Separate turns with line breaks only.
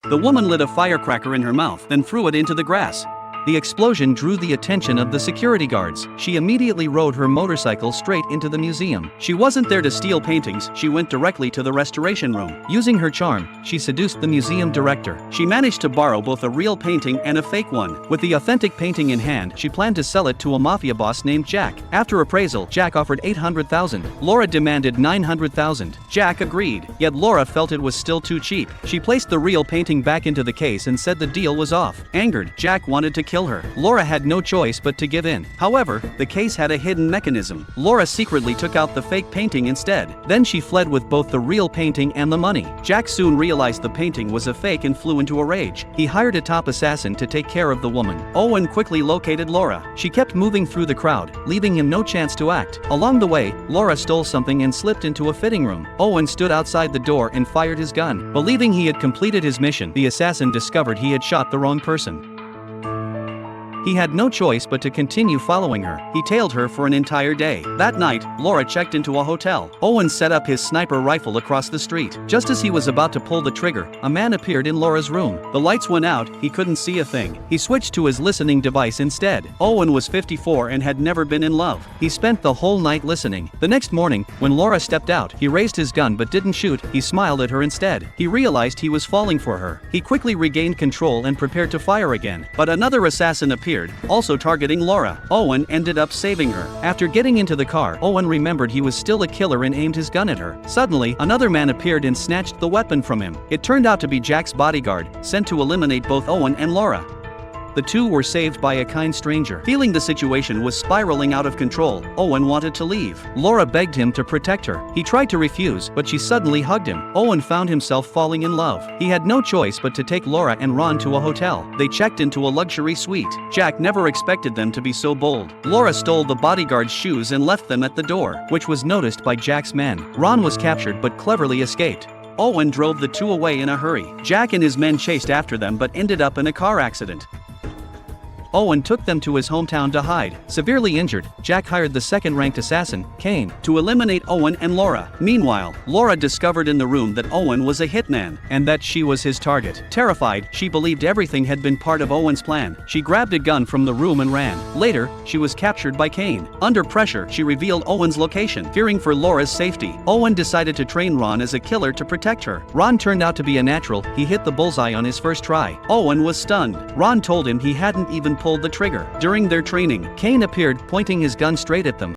The woman lit a firecracker in her mouth, then threw it into the grass. The explosion drew the attention of the security guards. She immediately rode her motorcycle straight into the museum. She wasn't there to steal paintings, she went directly to the restoration room. Using her charm, she seduced the museum director. She managed to borrow both a real painting and a fake one. With the authentic painting in hand, she planned to sell it to a mafia boss named Jack. After appraisal, Jack offered $800,000. Laura demanded $900,000. Jack agreed, yet Laura felt it was still too cheap. She placed the real painting back into the case and said the deal was off. Angered, Jack wanted to kill her. Laura had no choice but to give in. However, the case had a hidden mechanism. Laura secretly took out the fake painting instead. Then she fled with both the real painting and the money. Jack soon realized the painting was a fake and flew into a rage. He hired a top assassin to take care of the woman. Owen quickly located Laura. She kept moving through the crowd, leaving him no chance to act. Along the way, Laura stole something and slipped into a fitting room. Owen stood outside the door and fired his gun. Believing he had completed his mission, the assassin discovered he had shot the wrong person. He had no choice but to continue following her. He tailed her for an entire day. That night, Laura checked into a hotel. Owen set up his sniper rifle across the street. Just as he was about to pull the trigger, a man appeared in Laura's room. The lights went out, he couldn't see a thing. He switched to his listening device instead. Owen was 54 and had never been in love. He spent the whole night listening. The next morning, when Laura stepped out, he raised his gun but didn't shoot. He smiled at her instead. He realized he was falling for her. He quickly regained control and prepared to fire again. But another assassin appeared, also targeting Laura. Owen ended up saving her. After getting into the car, Owen remembered he was still a killer and aimed his gun at her. Suddenly, another man appeared and snatched the weapon from him. It turned out to be Jack's bodyguard, sent to eliminate both Owen and Laura. The two were saved by a kind stranger. Feeling the situation was spiraling out of control, Owen wanted to leave. Laura begged him to protect her. He tried to refuse, but she suddenly hugged him. Owen found himself falling in love. He had no choice but to take Laura and Ron to a hotel. They checked into a luxury suite. Jack never expected them to be so bold. Laura stole the bodyguard's shoes and left them at the door, which was noticed by Jack's men. Ron was captured but cleverly escaped. Owen drove the two away in a hurry. Jack and his men chased after them but ended up in a car accident. Owen took them to his hometown to hide. Severely injured, Jack hired the second-ranked assassin, Kane, to eliminate Owen and Laura. Meanwhile, Laura discovered in the room that Owen was a hitman, and that she was his target. Terrified, she believed everything had been part of Owen's plan. She grabbed a gun from the room and ran. Later, she was captured by Kane. Under pressure, she revealed Owen's location. Fearing for Laura's safety, Owen decided to train Ron as a killer to protect her. Ron turned out to be a natural. He hit the bullseye on his first try. Owen was stunned. Ron told him he hadn't even pulled the trigger. During their training, Kane appeared, pointing his gun straight at them.